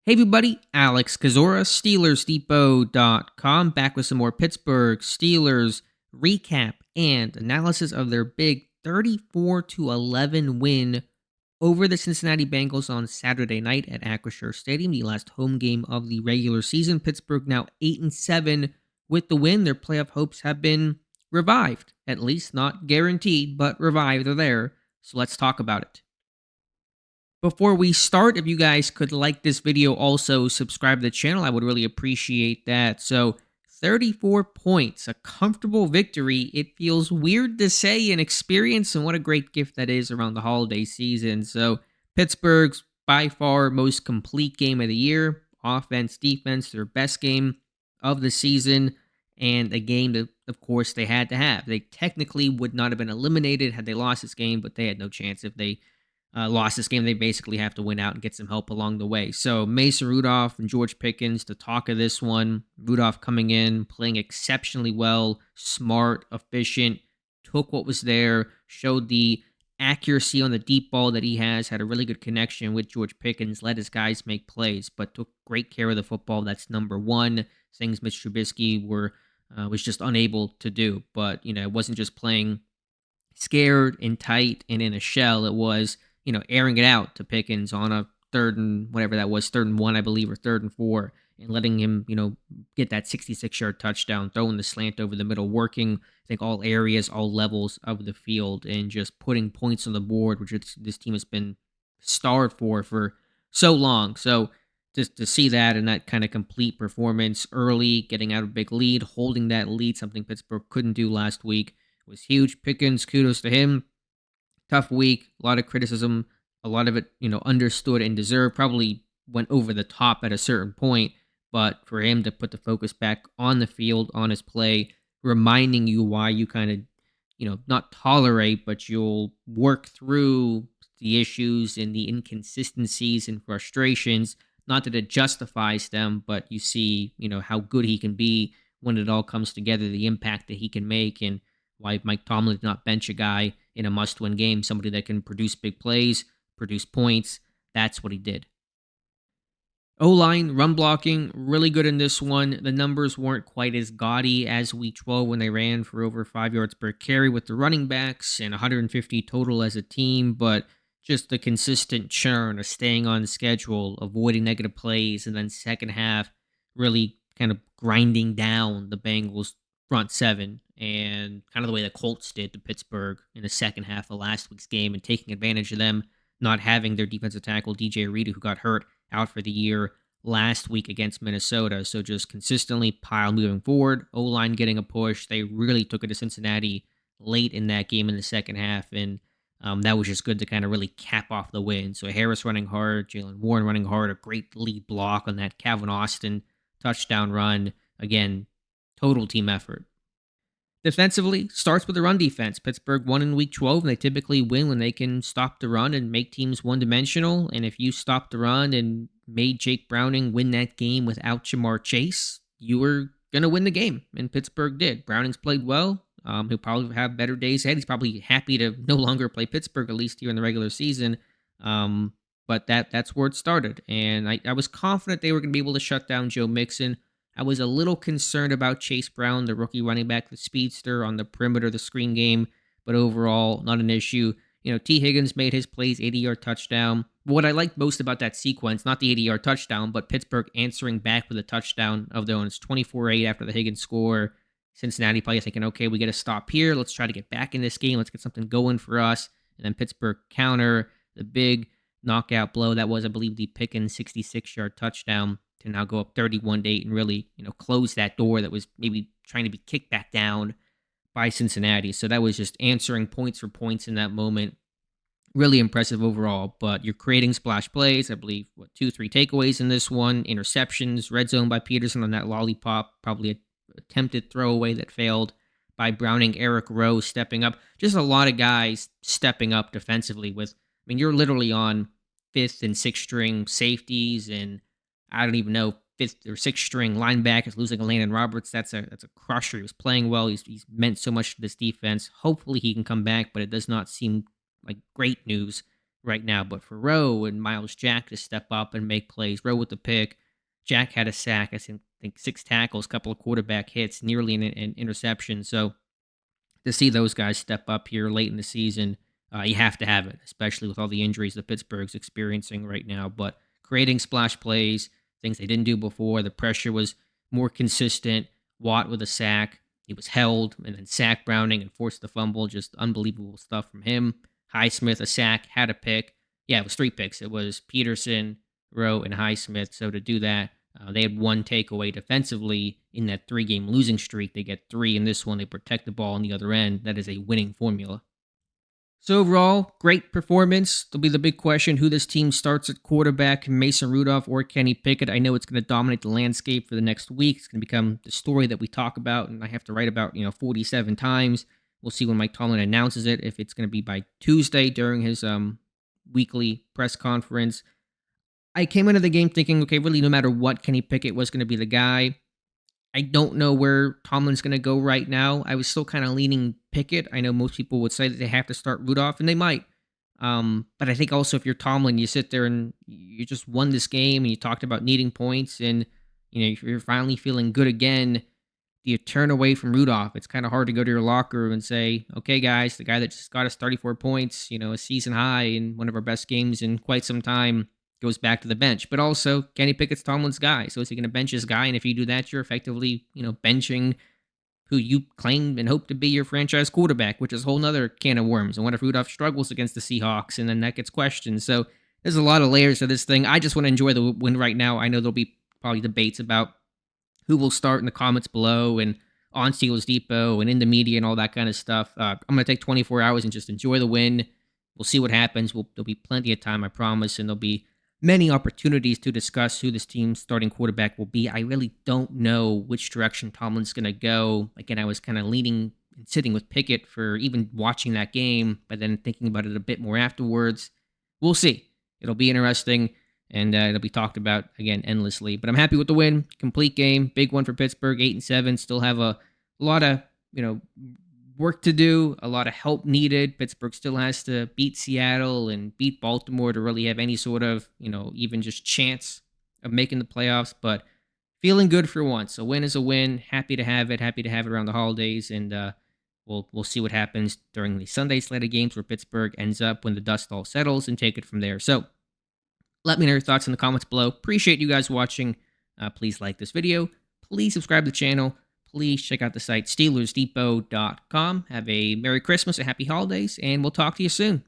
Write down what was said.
Hey everybody, Alex Kazora, SteelersDepot.com, back with some more Pittsburgh Steelers recap and analysis of their big 34-11 win over the Cincinnati Bengals on Saturday night at Acrisure Stadium, the last home game of the regular season. Pittsburgh now 8-7 with the win. Their playoff hopes have been revived, at least not guaranteed, but revived. They're there. So let's talk about it. Before we start, if you guys could like this video, also subscribe to the channel, I would really appreciate that. So 34 points, a comfortable victory. It feels weird to say an experience, and what a great gift that is around the holiday season. So Pittsburgh's by far most complete game of the year. Offense, defense, their best game of the season, and a game that, of course, they had to have. They technically would not have been eliminated had they lost this game, but they had no chance if they lost this game. They basically have to win out and get some help along the way. So Mason Rudolph and George Pickens, the talk of this one. Rudolph coming in, playing exceptionally well, smart, efficient, took what was there, showed the accuracy on the deep ball that he has, had a really good connection with George Pickens, let his guys make plays, but took great care of the football. That's number one. Things Mitch Trubisky was just unable to do. But, it wasn't just playing scared and tight and in a shell. It was airing it out to Pickens on a third and whatever that was, 3rd and 1, I believe, or 3rd and 4, and letting him, get that 66-yard touchdown, throwing the slant over the middle, working, I think, all areas, all levels of the field, and just putting points on the board, which this team has been starved for so long. So just to see that and that kind of complete performance early, getting out of a big lead, holding that lead, something Pittsburgh couldn't do last week, was huge. Pickens, kudos to him. Tough week, a lot of criticism, a lot of it, understood and deserved. Probably went over the top at a certain point, but for him to put the focus back on the field, on his play, reminding you why you kind of, not tolerate, but you'll work through the issues and the inconsistencies and frustrations. Not that it justifies them, but you see, how good he can be when it all comes together, the impact that he can make, and why Mike Tomlin did not bench a guy in a must-win game, somebody that can produce big plays, produce points. That's what he did. O-line, run blocking, really good in this one. The numbers weren't quite as gaudy as week 12 when they ran for over 5 yards per carry with the running backs and 150 total as a team, but just the consistent churn of staying on schedule, avoiding negative plays, and then second half really kind of grinding down the Bengals front seven, and kind of the way the Colts did to Pittsburgh in the second half of last week's game, and taking advantage of them not having their defensive tackle DJ Reed, who got hurt, out for the year last week against Minnesota. So just consistently pile moving forward. O-line getting a push. They really took it to Cincinnati late in that game in the second half, and that was just good to kind of really cap off the win. So Harris running hard, Jalen Warren running hard, a great lead block on that Calvin Austin touchdown run. Again, total team effort. Defensively, starts with the run defense. Pittsburgh won in week 12, and they typically win when they can stop the run and make teams one-dimensional. And if you stop the run and made Jake Browning win that game without Jamar Chase, you were going to win the game, and Pittsburgh did. Browning's played well. He'll probably have better days ahead. He's probably happy to no longer play Pittsburgh, at least here in the regular season. But that's where it started. And I was confident they were going to be able to shut down Joe Mixon. I was a little concerned about Chase Brown, the rookie running back, the speedster on the perimeter of the screen game, but overall, not an issue. T. Higgins made his plays, 80-yard touchdown. But what I liked most about that sequence, not the 80-yard touchdown, but Pittsburgh answering back with a touchdown of their own. It's 24-8 after the Higgins score. Cincinnati probably thinking, okay, we got to stop here. Let's try to get back in this game. Let's get something going for us. And then Pittsburgh counter, the big knockout blow. That was, I believe, the Pickens 66-yard touchdown to now go up 31-8 and really, close that door that was maybe trying to be kicked back down by Cincinnati. So that was just answering points for points in that moment. Really impressive overall, but you're creating splash plays. I believe, 2-3 takeaways in this one, interceptions, red zone by Peterson on that lollipop, probably an attempted throwaway that failed by Browning, Eric Rowe stepping up. Just a lot of guys stepping up defensively you're literally on 5th and 6th string safeties, and I don't even know, 5th or 6th string linebackers, losing a Landon Roberts. That's a crusher. He was playing well. He's meant so much to this defense. Hopefully he can come back, but it does not seem like great news right now. But for Rowe and Miles Jack to step up and make plays, Rowe with the pick, Jack had a sack, think 6 tackles, couple of quarterback hits, nearly an interception. So to see those guys step up here late in the season, you have to have it, especially with all the injuries that Pittsburgh's experiencing right now. But creating splash plays, things they didn't do before, the pressure was more consistent. Watt with a sack. He was held and then sacked Browning and forced the fumble. Just unbelievable stuff from him. Highsmith, a sack, had a pick. Yeah, it was 3 picks. It was Peterson, Rowe, and Highsmith. So to do that, they had 1 takeaway defensively in that 3-game losing streak. They get 3 in this one. They protect the ball on the other end. That is a winning formula. So overall, great performance. There'll be the big question who this team starts at quarterback, Mason Rudolph or Kenny Pickett. I know it's going to dominate the landscape for the next week. It's going to become the story that we talk about, and I have to write about 47 times. We'll see when Mike Tomlin announces it, if it's going to be by Tuesday during his weekly press conference. I came into the game thinking, okay, really no matter what, Kenny Pickett was going to be the guy. I don't know where Tomlin's going to go right now. I was still kind of leaning Pickett. I know most people would say that they have to start Rudolph, and they might. But I think also if you're Tomlin, you sit there and you just won this game, and you talked about needing points, and if you're finally feeling good again, do you turn away from Rudolph? It's kind of hard to go to your locker room and say, okay, guys, the guy that just got us 34 points, a season high in one of our best games in quite some time, goes back to the bench. But also, Kenny Pickett's Tomlin's guy. So is he going to bench his guy? And if you do that, you're effectively, benching who you claim and hope to be your franchise quarterback, which is a whole nother can of worms. And what if Rudolph struggles against the Seahawks and then that gets questioned? So there's a lot of layers to this thing. I just want to enjoy the win right now. I know there'll be probably debates about who will start in the comments below and on Steelers Depot and in the media and all that kind of stuff. I'm going to take 24 hours and just enjoy the win. We'll see what happens. There'll be plenty of time, I promise, and there'll be many opportunities to discuss who this team's starting quarterback will be. I really don't know which direction Tomlin's going to go. Again, I was kind of leaning and sitting with Pickett for even watching that game, but then thinking about it a bit more afterwards. We'll see. It'll be interesting, and it'll be talked about, again, endlessly. But I'm happy with the win. Complete game. Big one for Pittsburgh, 8-7. Still have a lot of, work to do, a lot of help needed. Pittsburgh still has to beat Seattle and beat Baltimore to really have any sort of, even just chance of making the playoffs, but feeling good for once. A win is a win. Happy to have it around the holidays, and we'll see what happens during the Sunday slate of games where Pittsburgh ends up when the dust all settles and take it from there. So let me know your thoughts in the comments below. Appreciate you guys watching. Please like this video. Please subscribe to the channel. Please check out the site, SteelersDepot.com. Have a Merry Christmas, a Happy Holidays, and we'll talk to you soon.